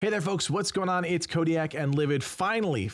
Hey there, folks. What's going on? It's Codiak and Livid finally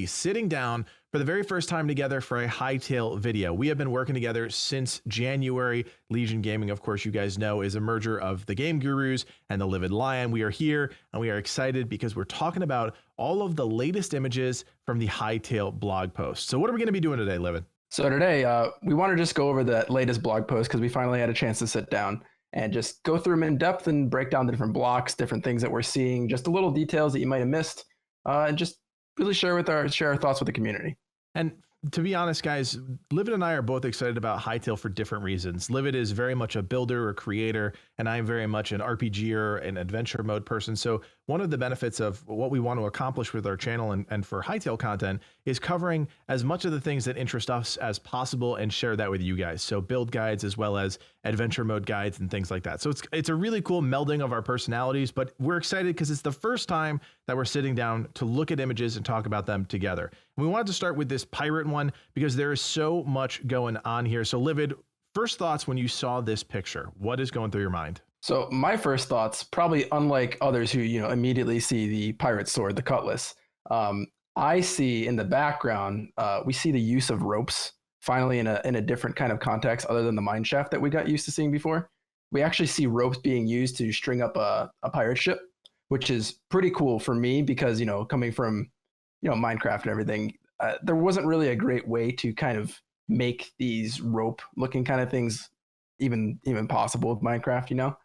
sitting down for the very first time together for a Hytale video. We have been working together since January. Legion Gaming, of course, you guys know, is a merger of the Game Gurus and the Livid Lion. We are here and we are excited because we're talking about all of the latest images from the Hytale blog post. So what are we going to be doing today, Livid? So today, we want to just go over the latest blog post because we finally had a chance to sit down and just go through them in depth and break down the different blocks, different things that we're seeing, just the little details that you might have missed, and just really share our thoughts with the community. And to be honest, guys, Livid and I are both excited about Hytale for different reasons. Livid is very much a builder or creator, and I'm very much an RPGer and adventure mode person. So one of the benefits of what we want to accomplish with our channel and for Hytale content is covering as much of the things that interest us as possible and share that with you guys. So build guides as well as adventure mode guides and things like that. So it's a really cool melding of our personalities, but we're excited because it's the first time that we're sitting down to look at images and talk about them together. And we wanted to start with this pirate one because there is so much going on here. So Livid, first thoughts when you saw this picture, what is going through your mind? So my first thoughts, probably unlike others who, immediately see the pirate sword, the cutlass, I see in the background, we see the use of ropes finally in a different kind of context other than the mine shaft that we got used to seeing before. We actually see ropes being used to string up a pirate ship, which is pretty cool for me because, coming from, Minecraft and everything, there wasn't really a great way to kind of make these rope looking kind of things even possible with Minecraft,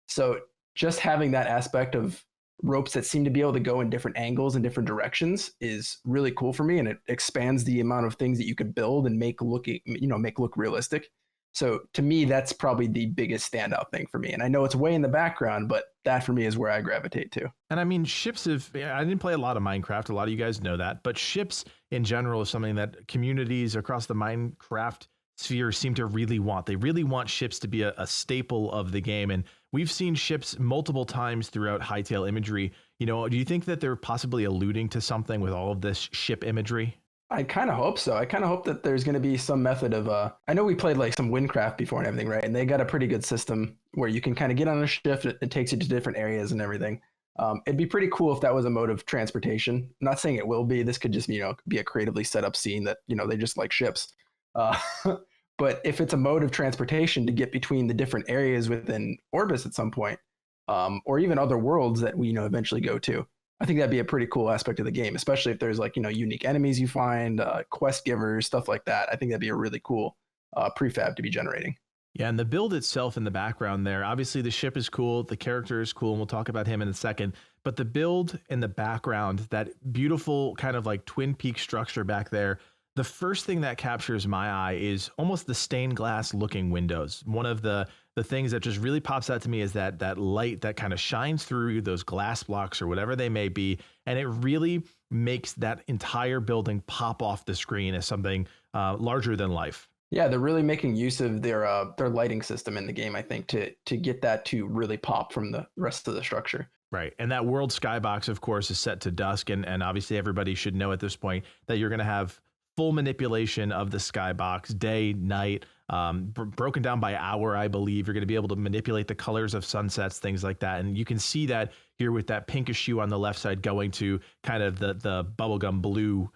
So just having that aspect of ropes that seem to be able to go in different angles and different directions is really cool for me, and it expands the amount of things that you could build and make look realistic. So to me, that's probably the biggest standout thing for me. And I know it's way in the background, but that for me is where I gravitate to. And I mean, ships I didn't play a lot of Minecraft. A lot of you guys know that, but ships in general is something that communities across the Minecraft sphere seem to really want. They really want ships to be a staple of the game. And we've seen ships multiple times throughout Hytale imagery. Do you think that they're possibly alluding to something with all of this ship imagery? I kind of hope so. I kind of hope that there's going to be some method of, I know we played like some Windcraft before and everything, right? And they got a pretty good system where you can kind of get on a ship. It takes you to different areas and everything. It'd be pretty cool if that was a mode of transportation. I'm not saying it will be. This could just, be a creatively set up scene that, they just like ships. But if it's a mode of transportation to get between the different areas within Orbis at some point, or even other worlds that we, eventually go to, I think that'd be a pretty cool aspect of the game, especially if there's like, unique enemies you find, quest givers, stuff like that. I think that'd be a really cool prefab to be generating. Yeah, and the build itself in the background there, obviously the ship is cool, the character is cool, and we'll talk about him in a second, but the build in the background, that beautiful kind of like Twin Peaks structure back there, the first thing that captures my eye is almost the stained glass looking windows. One of the things that just really pops out to me is that light that kind of shines through those glass blocks or whatever they may be. And it really makes that entire building pop off the screen as something larger than life. Yeah, they're really making use of their lighting system in the game, I think, to get that to really pop from the rest of the structure. Right. And that world skybox, of course, is set to dusk. And obviously everybody should know at this point that you're going to have full manipulation of the skybox, day, night, broken down by hour, I believe. You're going to be able to manipulate the colors of sunsets, things like that. And you can see that here with that pinkish hue on the left side going to kind of the bubblegum blue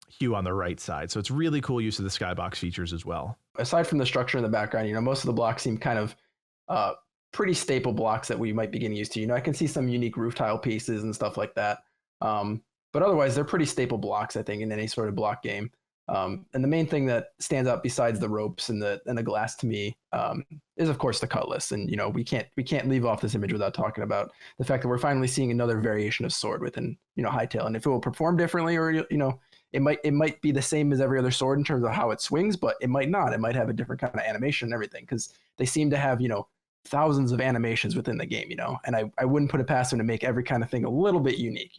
hue on the right side. So it's really cool use of the skybox features as well. Aside from the structure in the background, most of the blocks seem kind of pretty staple blocks that we might be getting used to. I can see some unique roof tile pieces and stuff like that. But otherwise, they're pretty staple blocks, I think, in any sort of block game. And the main thing that stands out besides the ropes and the glass to me is, of course, the cutlass. And we can't leave off this image without talking about the fact that we're finally seeing another variation of sword within Hytale. And if it will perform differently, or it might be the same as every other sword in terms of how it swings, but it might not. It might have a different kind of animation and everything because they seem to have thousands of animations within the game. And I wouldn't put it past them to make every kind of thing a little bit unique.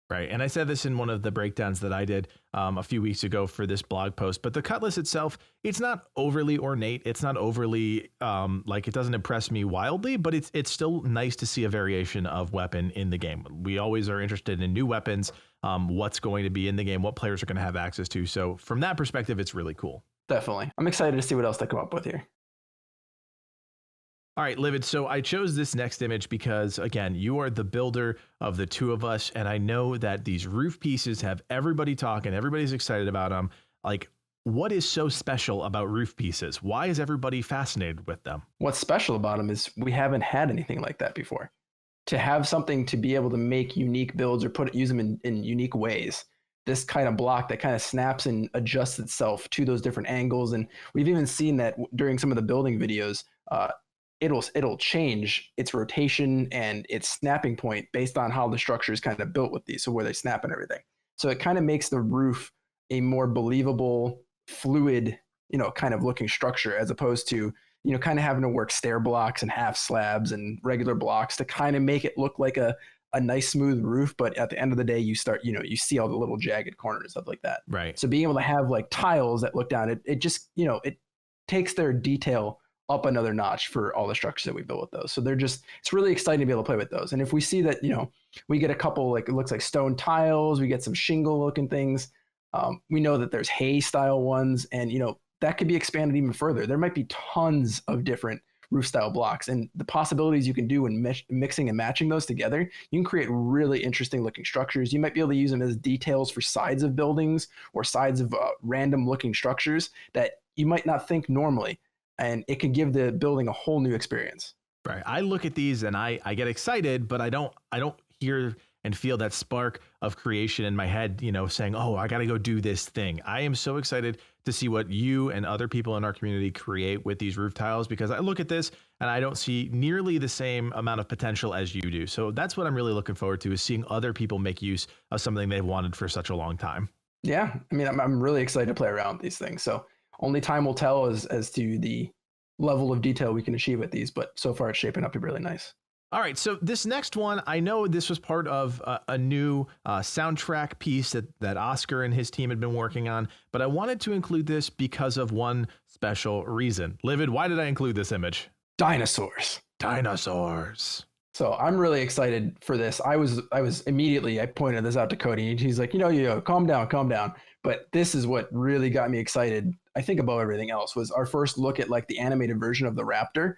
Right. And I said this in one of the breakdowns that I did a few weeks ago for this blog post, but the cutlass itself, it's not overly ornate. It's not overly it doesn't impress me wildly, but it's still nice to see a variation of weapon in the game. We always are interested in new weapons, what's going to be in the game, what players are going to have access to. So from that perspective, it's really cool. Definitely. I'm excited to see what else they come up with here. All right, Livid. So I chose this next image because, again, you are the builder of the two of us. And I know that these roof pieces have everybody talking. Everybody's excited about them. Like, what is so special about roof pieces? Why is everybody fascinated with them? What's special about them is we haven't had anything like that before. To have something to be able to make unique builds or use them in unique ways. This kind of block that kind of snaps and adjusts itself to those different angles. And we've even seen that during some of the building videos, it'll change its rotation and its snapping point based on how the structure is kind of built with these, so where they snap and everything. So it kind of makes the roof a more believable, fluid, kind of looking structure, as opposed to, kind of having to work stair blocks and half slabs and regular blocks to kind of make it look like a nice smooth roof. But at the end of the day, you start, you see all the little jagged corners and stuff like that. Right. So being able to have like tiles that look down, it just, it takes their detail up another notch for all the structures that we built with those. So it's really exciting to be able to play with those. And if we see that, we get a couple, like, it looks like stone tiles, we get some shingle looking things. We know that there's hay style ones, and, that could be expanded even further. There might be tons of different roof style blocks, and the possibilities you can do when mixing and matching those together, you can create really interesting looking structures. You might be able to use them as details for sides of buildings or sides of random looking structures that you might not think normally. And it can give the building a whole new experience. Right. I look at these and I get excited, but I don't hear and feel that spark of creation in my head, saying, oh, I got to go do this thing. I am so excited to see what you and other people in our community create with these roof tiles, because I look at this and I don't see nearly the same amount of potential as you do. So that's what I'm really looking forward to, is seeing other people make use of something they've wanted for such a long time. Yeah. I mean, I'm really excited to play around with these things. So only time will tell as to the level of detail we can achieve with these, but so far it's shaping up to be really nice. All right, so this next one, I know this was part of a new soundtrack piece that Oscar and his team had been working on, but I wanted to include this because of one special reason. Livid, why did I include this image? Dinosaurs. Dinosaurs. So I'm really excited for this. I was immediately, I pointed this out to Cody, and he's like, calm down. But this is what really got me excited, I think, above everything else, was our first look at like the animated version of the raptor,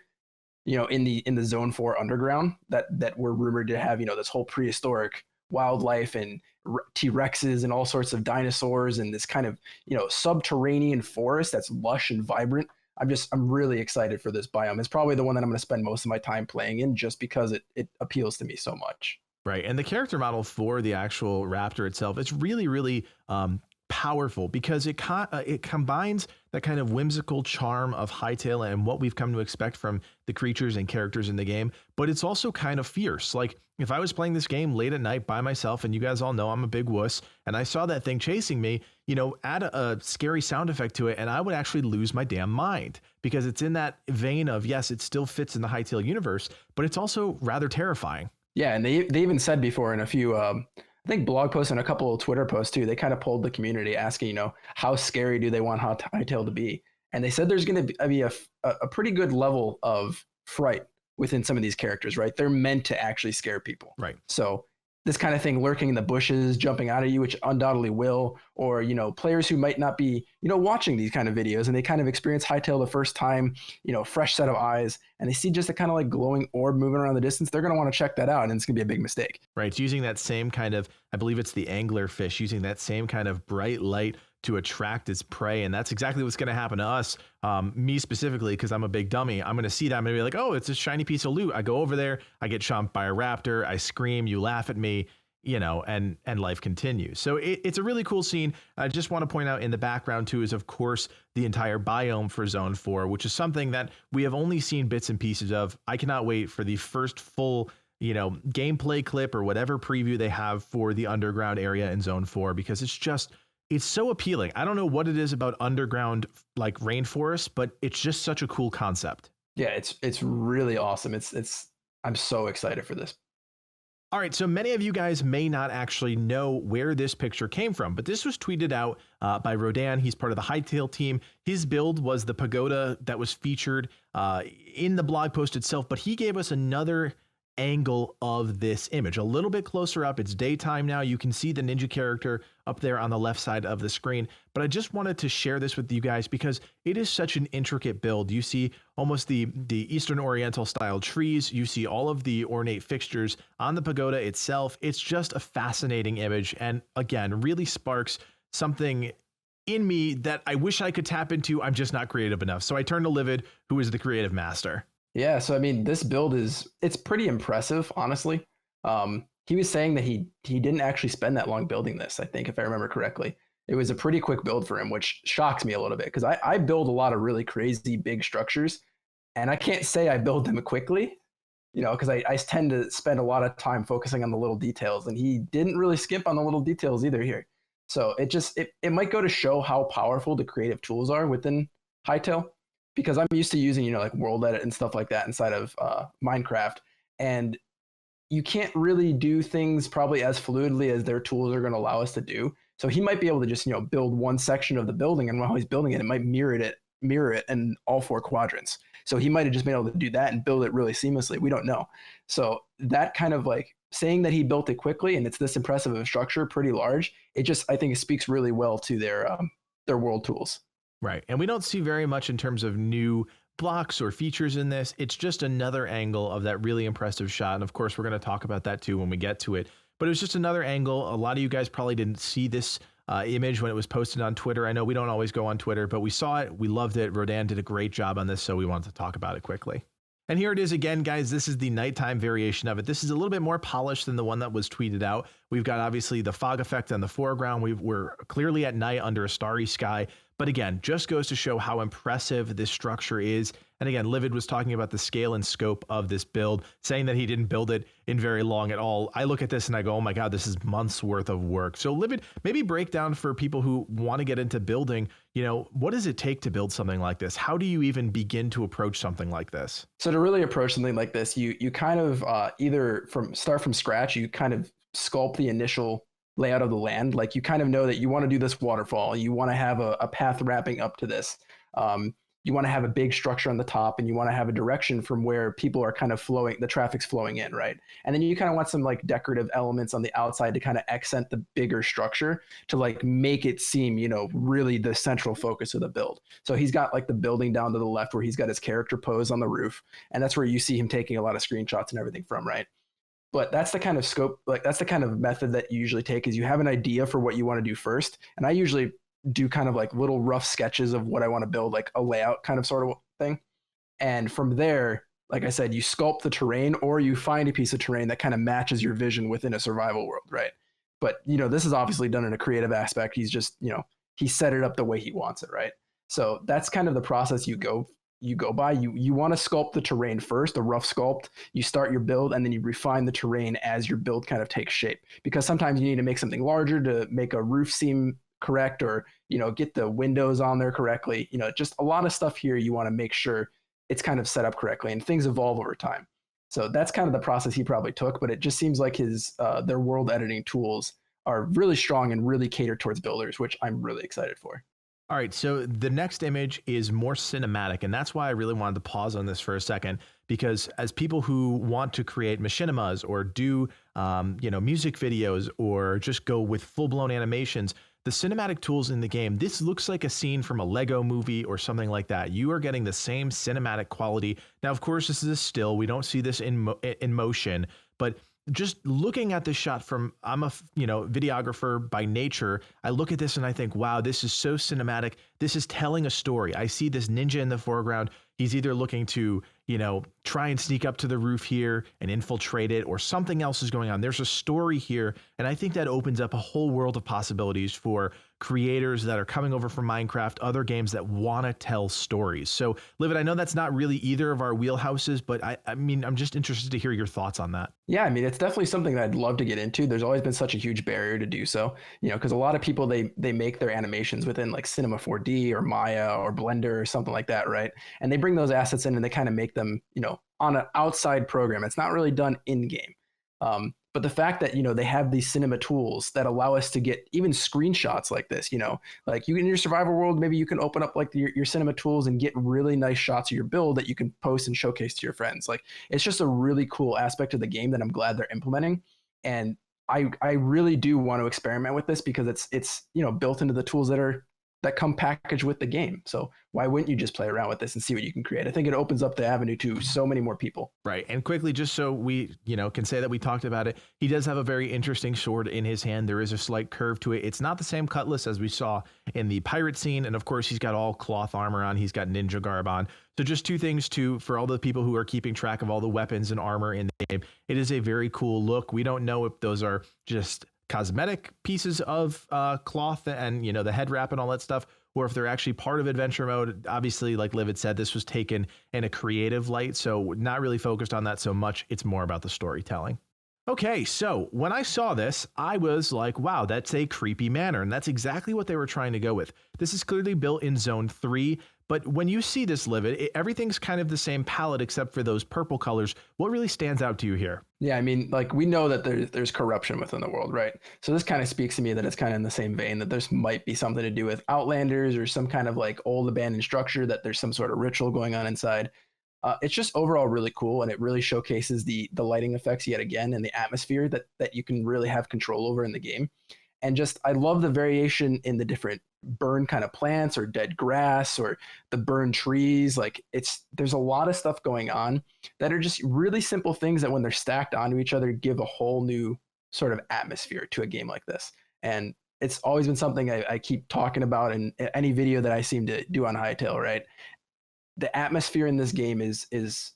in the Zone 4 underground that we're rumored to have, this whole prehistoric wildlife and T-Rexes and all sorts of dinosaurs, and this kind of, subterranean forest that's lush and vibrant. I'm really excited for this biome. It's probably the one that I'm going to spend most of my time playing in, just because it appeals to me so much. Right. And the character model for the actual raptor itself, it's really, really powerful, because it combines that kind of whimsical charm of Hytale and what we've come to expect from the creatures and characters in the game, but it's also kind of fierce. Like, if I was playing this game late at night by myself, and you guys all know I'm a big wuss, and I saw that thing chasing me, add a scary sound effect to it, and I would actually lose my damn mind, because it's in that vein of, yes, it still fits in the Hytale universe, but it's also rather terrifying. Yeah, and they even said before in a few I think blog posts and a couple of Twitter posts too, they kind of polled the community asking, how scary do they want Hytale to be? And they said there's going to be a pretty good level of fright within some of these characters, right? They're meant to actually scare people. Right. So this kind of thing lurking in the bushes, jumping out at you, which undoubtedly will, or, players who might not be, watching these kind of videos, and they kind of experience Hytale the first time, fresh set of eyes, and they see just a kind of like glowing orb moving around the distance, they're going to want to check that out, and it's going to be a big mistake. Right. It's using that same kind of, I believe it's the anglerfish, using that same kind of bright light to attract its prey. And that's exactly what's going to happen to us. Me specifically, because I'm a big dummy. I'm going to see that. I'm going to be like, oh, it's a shiny piece of loot. I go over there, I get chomped by a raptor, I scream, you laugh at me, and life continues. So it's a really cool scene. I just want to point out in the background too is, of course, the entire biome for Zone 4, which is something that we have only seen bits and pieces of. I cannot wait for the first full gameplay clip or whatever preview they have for the underground area in Zone 4, because it's so appealing. I don't know what it is about underground like rainforest, but it's just such a cool concept. Yeah, it's really awesome. I'm so excited for this. All right, so many of you guys may not actually know where this picture came from, but this was tweeted out by Rodan. He's part of the Hytale team. His build was the Pagoda that was featured in the blog post itself, but he gave us another angle of this image. A little bit closer up, it's daytime now. You can see the ninja character up there on the left side of the screen. But I just wanted to share this with you guys because it is such an intricate build. You see almost the Eastern Oriental style trees. You see all of the ornate fixtures on the pagoda itself. It's just a fascinating image. And again, really sparks something in me that I wish I could tap into. I'm just not creative enough. So I turn to Livid, who is the creative master. Yeah, so I mean, this build it's pretty impressive, honestly. He was saying that he didn't actually spend that long building this, I think, if I remember correctly. It was a pretty quick build for him, which shocks me a little bit because I build a lot of really crazy big structures, and I can't say I build them quickly, because I tend to spend a lot of time focusing on the little details, and he didn't really skimp on the little details either here. So it might go to show how powerful the creative tools are within Hytale, because I'm used to using, like World Edit and stuff like that inside of Minecraft. And you can't really do things probably as fluidly as their tools are going to allow us to do. So he might be able to just, build one section of the building, and while he's building it, it might mirror it in all 4 quadrants. So he might have just been able to do that and build it really seamlessly. We don't know. So that kind of like saying that he built it quickly and it's this impressive of a structure, pretty large, I think it speaks really well to their world tools. Right. And we don't see very much in terms of new blocks or features in this. It's just another angle of that really impressive shot. And of course, we're going to talk about that too when we get to it. But it was just another angle. A lot of you guys probably didn't see this image when it was posted on Twitter. I know we don't always go on Twitter, but we saw it. We loved it. Rodan did a great job on this, so we wanted to talk about it quickly. And here it is again, guys. This is the nighttime variation of it. This is a little bit more polished than the one that was tweeted out. We've got obviously the fog effect on the foreground. We're clearly at night under a starry sky. But again, just goes to show how impressive this structure is. And again, Livid was talking about the scale and scope of this build, saying that he didn't build it in very long at all. I look at this and I go, oh my God, this is months worth of work. So Livid, maybe break down for people who want to get into building, what does it take to build something like this? How do you even begin to approach something like this? So to really approach something like this, you kind of either start from scratch, you kind of sculpt the initial layout of the land. Like you kind of know that you want to do this waterfall. You want to have a path wrapping up to this. You want to have a big structure on the top, and you want to have a direction from where people are kind of flowing, the traffic's flowing in, right? And then you kind of want some like decorative elements on the outside to kind of accent the bigger structure to like make it seem, really the central focus of the build. So he's got like the building down to the left where he's got his character pose on the roof. And that's where you see him taking a lot of screenshots and everything from, right? But that's the kind of scope, like that's the kind of method that you usually take is you have an idea for what you want to do first. And I usually do kind of like little rough sketches of what I want to build, like a layout kind of sort of thing. And from there, like I said, you sculpt the terrain or you find a piece of terrain that kind of matches your vision within a survival world, right? But, this is obviously done in a creative aspect. He's just, he set it up the way he wants it, right? So that's kind of the process you go by. You want to sculpt the terrain first, a rough sculpt. You start your build and then you refine the terrain as your build kind of takes shape. Because sometimes you need to make something larger to make a roof seem correct or, get the windows on there correctly. Just a lot of stuff here you want to make sure it's kind of set up correctly and things evolve over time. So that's kind of the process he probably took, but it just seems like their world editing tools are really strong and really catered towards builders, which I'm really excited for. All right, so the next image is more cinematic, and that's why I really wanted to pause on this for a second, because as people who want to create machinimas or do, music videos or just go with full-blown animations, the cinematic tools in the game, this looks like a scene from a Lego movie or something like that. You are getting the same cinematic quality. Now, of course, this is a still. We don't see this in motion, but just looking at this shot from, I'm a videographer by nature. I look at this and I think, wow, this is so cinematic. This is telling a story. I see this ninja in the foreground. He's either looking to, try and sneak up to the roof here and infiltrate it, or something else is going on. There's a story here. And I think that opens up a whole world of possibilities for creators that are coming over from Minecraft, other games that want to tell stories. So, Livid, I know that's not really either of our wheelhouses, but I mean, I'm just interested to hear your thoughts on that. Yeah, I mean, it's definitely something that I'd love to get into. There's always been such a huge barrier to do so, because a lot of people, they make their animations within like Cinema 4D or Maya or Blender or something like that, right? And they bring those assets in and they kind of make them, on an outside program. It's not really done in game. But the fact that, they have these cinema tools that allow us to get even screenshots like this, like you in your survival world, maybe you can open up like your cinema tools and get really nice shots of your build that you can post and showcase to your friends. Like it's just a really cool aspect of the game that I'm glad they're implementing. And I really do want to experiment with this because it's built into the tools that come packaged with the game. So why wouldn't you just play around with this and see what you can create? I think it opens up the avenue to so many more people. Right. And quickly, just so we, can say that we talked about it, he does have a very interesting sword in his hand. There is a slight curve to it. It's not the same cutlass as we saw in the pirate scene. And of course, he's got all cloth armor on. He's got ninja garb on. So just two things for all the people who are keeping track of all the weapons and armor in the game. It is a very cool look. We don't know if those are just cosmetic pieces of cloth and, the head wrap and all that stuff, or if they're actually part of adventure mode. Obviously, like Livid said, this was taken in a creative light, so not really focused on that so much. It's more about the storytelling. Okay, so when I saw this, I was like, wow, that's a creepy manor, and that's exactly what they were trying to go with. This is clearly built in Zone 3, but when you see this, Livid, everything's kind of the same palette except for those purple colors. What really stands out to you here? Yeah, I mean, like we know that there's corruption within the world, right? So this kind of speaks to me that it's kind of in the same vein, that there's might be something to do with Outlanders or some kind of like old abandoned structure, that there's some sort of ritual going on inside. It's just overall really cool, and it really showcases the lighting effects yet again and the atmosphere that you can really have control over in the game. And just I love the variation in the different burned kind of plants or dead grass or the burned trees. Like there's a lot of stuff going on that are just really simple things that when they're stacked onto each other give a whole new sort of atmosphere to a game like this. And it's always been something I keep talking about in any video that I seem to do on Hytale, right? The atmosphere in this game is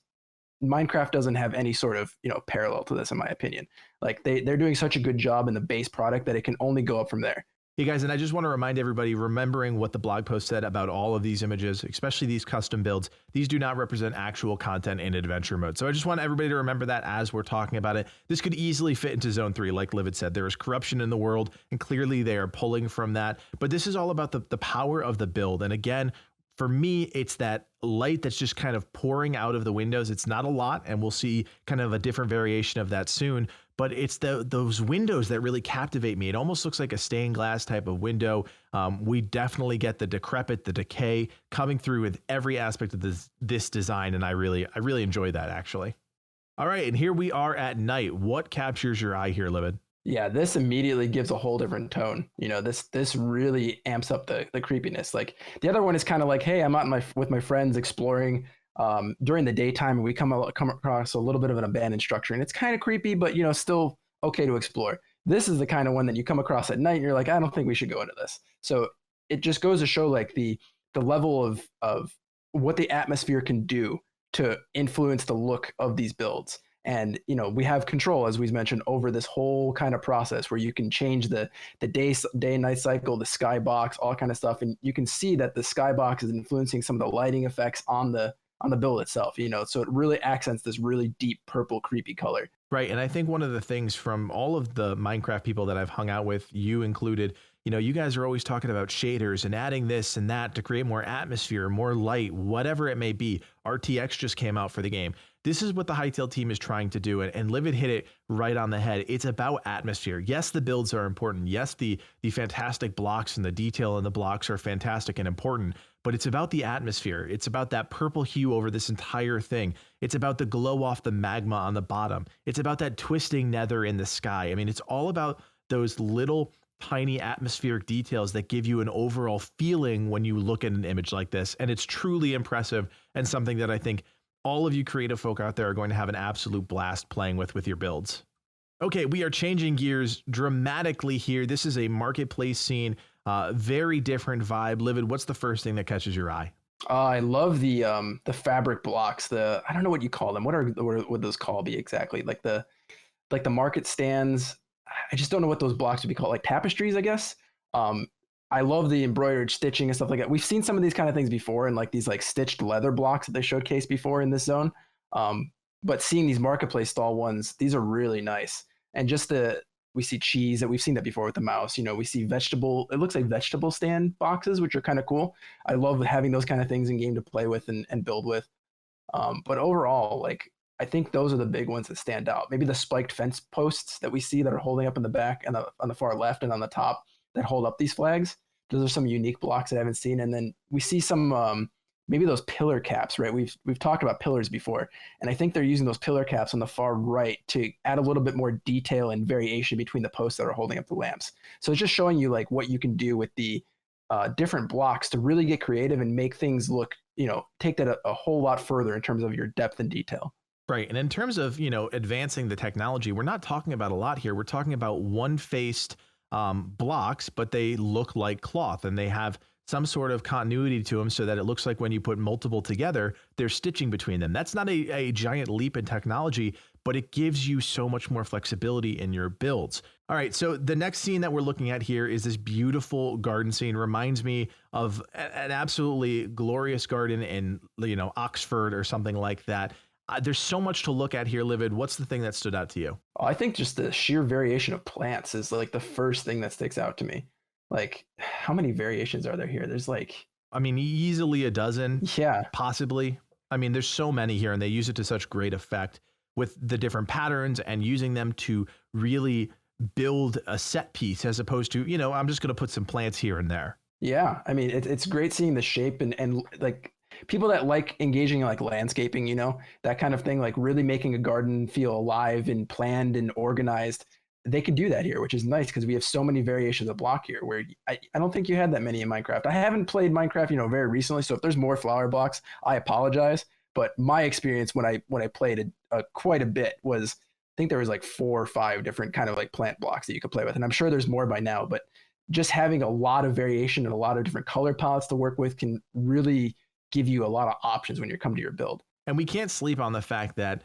Minecraft doesn't have any sort of parallel to this, in my opinion. Like they're doing such a good job in the base product that it can only go up from there. Hey guys, and I just want to remind everybody, remembering what the blog post said about all of these images, especially these custom builds, these do not represent actual content in adventure mode. So I just want everybody to remember that as we're talking about it. This could easily fit into Zone 3, like Livid said. There is corruption in the world, and clearly they are pulling from that. But this is all about the power of the build. And again, for me, it's that light that's just kind of pouring out of the windows. It's not a lot, and we'll see kind of a different variation of that soon. But it's those windows that really captivate me. It almost looks like a stained glass type of window. We definitely get the decrepit, the decay coming through with every aspect of this design, and I really enjoy that, actually. All right, and here we are at night. What captures your eye here, Livid? Yeah, this immediately gives a whole different tone. This really amps up the creepiness. Like the other one is kind of like, hey, I'm out with my friends exploring during the daytime, and we come across a little bit of an abandoned structure, and it's kind of creepy, but still okay to explore. This is the kind of one that you come across at night, and you're like, I don't think we should go into this. So it just goes to show like the level of what the atmosphere can do to influence the look of these builds. And we have control, as we mentioned, over this whole kind of process where you can change the day and night cycle, the skybox, all kind of stuff, and you can see that the skybox is influencing some of the lighting effects on the build itself. So it really accents this really deep purple, creepy color. Right, and I think one of the things from all of the Minecraft people that I've hung out with, you included, you guys are always talking about shaders and adding this and that to create more atmosphere, more light, whatever it may be. RTX just came out for the game. This is what the Hytale team is trying to do, and Livid hit it right on the head. It's about atmosphere. Yes, the builds are important. Yes, the fantastic blocks and the detail in the blocks are fantastic and important, but it's about the atmosphere. It's about that purple hue over this entire thing. It's about the glow off the magma on the bottom. It's about that twisting nether in the sky. I mean, it's all about those little tiny atmospheric details that give you an overall feeling when you look at an image like this. And it's truly impressive, and something that I think all of you creative folk out there are going to have an absolute blast playing with your builds. Okay, we are changing gears dramatically here. This is a marketplace scene, very different vibe. Livid, what's the first thing that catches your eye? I love the fabric blocks. I don't know what you call them. What would those called be exactly? Like the market stands. I just don't know what those blocks would be called. Like tapestries, I guess. I love the embroidered stitching and stuff like that. We've seen some of these kind of things before, and like these like stitched leather blocks that they showcased before in this zone. But seeing these marketplace stall ones, these are really nice. And just we see cheese, that we've seen that before with the mouse. We see it looks like vegetable stand boxes, which are kind of cool. I love having those kind of things in game to play with and build with. But overall, like I think those are the big ones that stand out. Maybe the spiked fence posts that we see that are holding up in the back and on the far left and on the top that hold up these flags. Those are some unique blocks that I haven't seen. And then we see some maybe those pillar caps, right? We've talked about pillars before, and I think they're using those pillar caps on the far right to add a little bit more detail and variation between the posts that are holding up the lamps. So it's just showing you like what you can do with the different blocks to really get creative and make things look, take that a whole lot further in terms of your depth and detail. Right. And in terms of, advancing the technology, we're not talking about a lot here. We're talking about one-faced blocks, but they look like cloth and they have some sort of continuity to them so that it looks like when you put multiple together, there's stitching between them. That's not a giant leap in technology, but it gives you so much more flexibility in your builds. All right, so the next scene that we're looking at here is this beautiful garden scene. Reminds me of an absolutely glorious garden in, Oxford or something like that. There's so much to look at here, Livid. What's the thing that stood out to you? I think just the sheer variation of plants is like the first thing that sticks out to me. Like, how many variations are there here? There's like, easily a dozen. Yeah, possibly. There's so many here, and they use it to such great effect with the different patterns and using them to really build a set piece as opposed to, I'm just going to put some plants here and there. Yeah. It's great seeing the shape and like people that like engaging in like landscaping, that kind of thing, like really making a garden feel alive and planned and organized. They can do that here, which is nice because we have so many variations of block here where I don't think you had that many in Minecraft. I haven't played Minecraft, very recently. So if there's more flower blocks, I apologize. But my experience when I played it quite a bit was, I think there was like 4 or 5 different kind of like plant blocks that you could play with. And I'm sure there's more by now, but just having a lot of variation and a lot of different color palettes to work with can really give you a lot of options when you come to your build. And we can't sleep on the fact that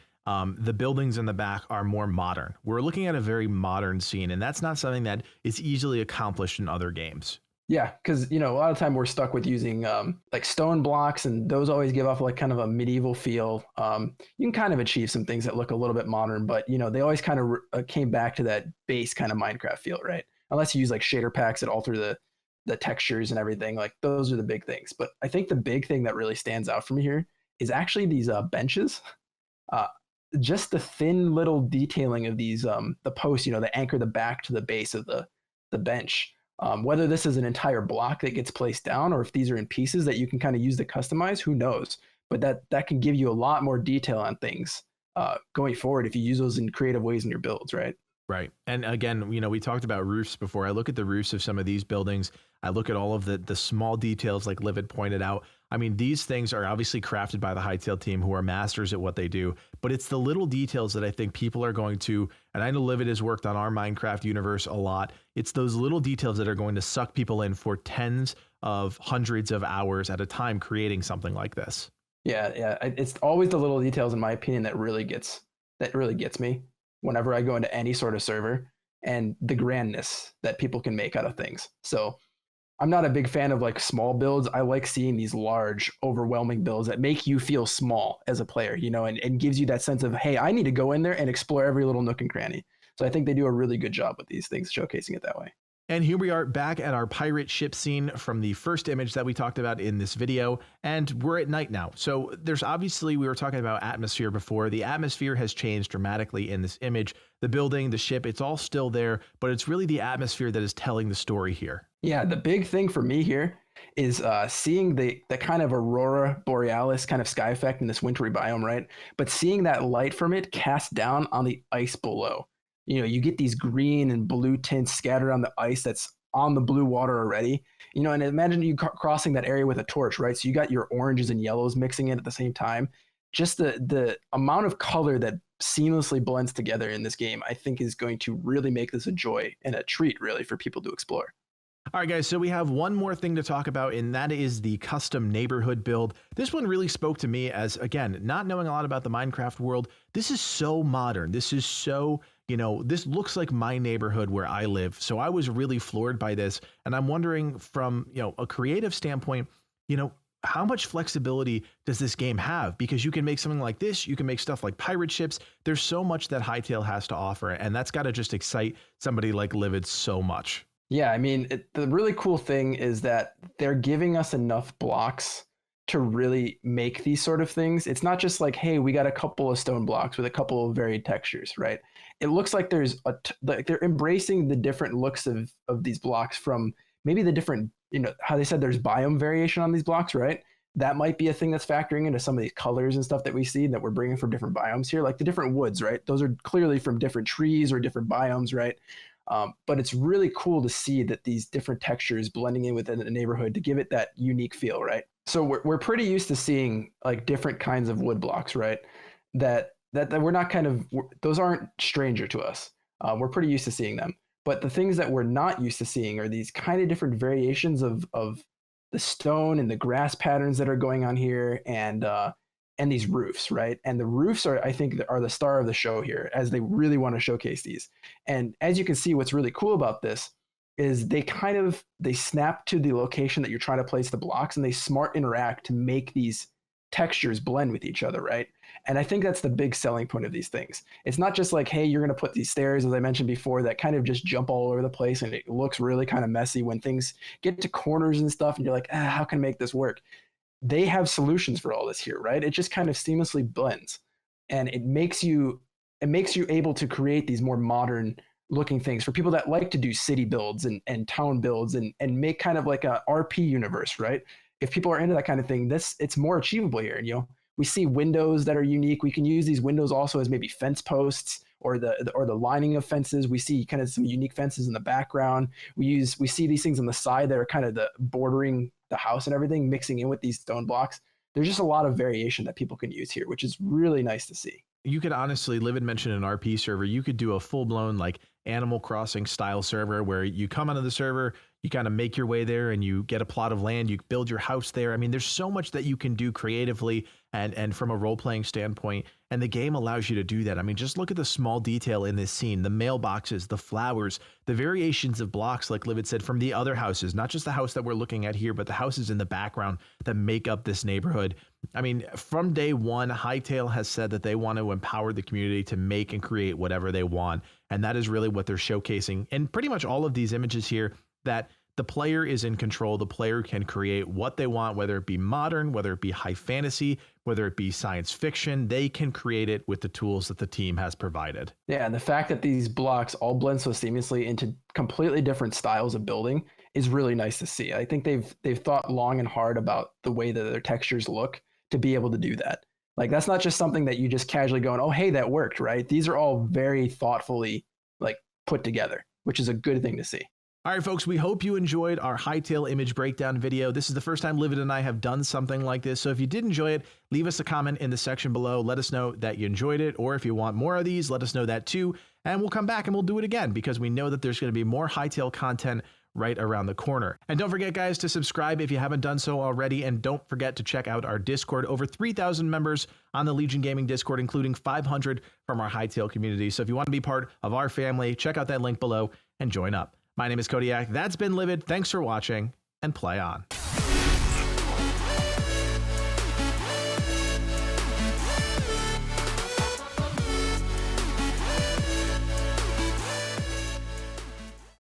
the buildings in the back are more modern. We're looking at a very modern scene, and that's not something that is easily accomplished in other games. Yeah, because a lot of time we're stuck with using like stone blocks, and those always give off like kind of a medieval feel. You can kind of achieve some things that look a little bit modern, but they always kind of came back to that base kind of Minecraft feel, right? Unless you use like shader packs that alter the textures and everything, like those are the big things. But I think the big thing that really stands out for me here is actually these benches. Just the thin little detailing of these the posts, that anchor the back to the base of the bench. Whether this is an entire block that gets placed down or if these are in pieces that you can kind of use to customize, who knows? But that can give you a lot more detail on things going forward if you use those in creative ways in your builds, right? Right. And again, we talked about roofs before. I look at the roofs of some of these buildings. I look at all of the small details like Livid pointed out. These things are obviously crafted by the Hytale team who are masters at what they do, but it's the little details that I think people are going to, and I know Livid has worked on our Minecraft universe a lot. It's those little details that are going to suck people in for tens of hundreds of hours at a time creating something like this. Yeah. It's always the little details, in my opinion, that really gets me whenever I go into any sort of server, and the grandness that people can make out of things. So I'm not a big fan of like small builds. I like seeing these large, overwhelming builds that make you feel small as a player, and gives you that sense of, hey, I need to go in there and explore every little nook and cranny. So I think they do a really good job with these things, showcasing it that way. And here we are back at our pirate ship scene from the first image that we talked about in this video, and we're at night now. So there's obviously, we were talking about atmosphere before. The atmosphere has changed dramatically in this image. The building, the ship, it's all still there, but it's really the atmosphere that is telling the story here. Yeah, the big thing for me here is seeing the kind of aurora borealis kind of sky effect in this wintry biome, right? But seeing that light from it cast down on the ice below. You get these green and blue tints scattered on the ice that's on the blue water already. And imagine you crossing that area with a torch, right? So you got your oranges and yellows mixing in at the same time. Just the amount of color that seamlessly blends together in this game, I think is going to really make this a joy and a treat, really, for people to explore. All right, guys, so we have one more thing to talk about, and that is the custom neighborhood build. This one really spoke to me as, again, not knowing a lot about the Minecraft world. This is so modern. This is so, this looks like my neighborhood where I live. So I was really floored by this. And I'm wondering from, a creative standpoint, how much flexibility does this game have? Because you can make something like this. You can make stuff like pirate ships. There's so much that Hytale has to offer, and that's got to just excite somebody like Livid so much. Yeah, the really cool thing is that they're giving us enough blocks to really make these sort of things. It's not just like, hey, we got a couple of stone blocks with a couple of varied textures, right? It looks like like they're embracing the different looks of these blocks from maybe the different, how they said there's biome variation on these blocks, right? That might be a thing that's factoring into some of these colors and stuff that we see that we're bringing from different biomes here, like the different woods, right? Those are clearly from different trees or different biomes, right? But it's really cool to see that these different textures blending in within the neighborhood to give it that unique feel, right? So we're pretty used to seeing like different kinds of wood blocks, right? That we're not those aren't stranger to us. We're pretty used to seeing them. But the things that we're not used to seeing are these kind of different variations of the stone and the grass patterns that are going on here, and these roofs, right? And the roofs I think, are the star of the show here, as they really want to showcase these. And as you can see, what's really cool about this is they snap to the location that you're trying to place the blocks, and they smart interact to make these textures blend with each other, right? And I think that's the big selling point of these things. It's not just like, hey, you're going to put these stairs, as I mentioned before, that kind of just jump all over the place, and it looks really kind of messy when things get to corners and stuff, and you're like, how can I make this work? They have solutions for all this here, right? It just kind of seamlessly blends, and it makes you able to create these more modern looking things for people that like to do city builds and town builds and make kind of like a RP universe, right? If people are into that kind of thing, it's more achievable here. And we see windows that are unique. We can use these windows also as maybe fence posts or the lining of fences. We see kind of some unique fences in the background. We see these things on the side that are kind of the bordering the house and everything, mixing in with these stone blocks. There's just a lot of variation that people can use here, which is really nice to see. You could honestly, Livid mentioned an RP server. You could do a full-blown like Animal Crossing style server where you come onto the server, you kind of make your way there, and you get a plot of land, you build your house there. I mean, there's so much that you can do creatively and from a role-playing standpoint, and the game allows you to do that. I mean, just look at the small detail in this scene, the mailboxes, the flowers, the variations of blocks, like Livid said, from the other houses, not just the house that we're looking at here, but the houses in the background that make up this neighborhood. I mean, from day one, Hytale has said that they want to empower the community to make and create whatever they want. And that is really what they're showcasing. And pretty much all of these images here, that the player is in control. The player can create what they want, whether it be modern, whether it be high fantasy, whether it be science fiction. They can create it with the tools that the team has provided. Yeah, and the fact that these blocks all blend so seamlessly into completely different styles of building is really nice to see. I think they've thought long and hard about the way that their textures look to be able to do that. Like, that's not just something that you just casually going, oh, hey, that worked, right? These are all very thoughtfully like put together, which is a good thing to see. All right, folks, we hope you enjoyed our Hytale image breakdown video. This is the first time Livid and I have done something like this. So if you did enjoy it, leave us a comment in the section below. Let us know that you enjoyed it. Or if you want more of these, let us know that too. And we'll come back and we'll do it again, because we know that there's going to be more Hytale content right around the corner. And don't forget, guys, to subscribe if you haven't done so already. And don't forget to check out our Discord. Over 3,000 members on the Legion Gaming Discord, including 500 from our Hytale community. So if you want to be part of our family, check out that link below and join up. My name is Codiak. That's been Livid. Thanks for watching, and play on.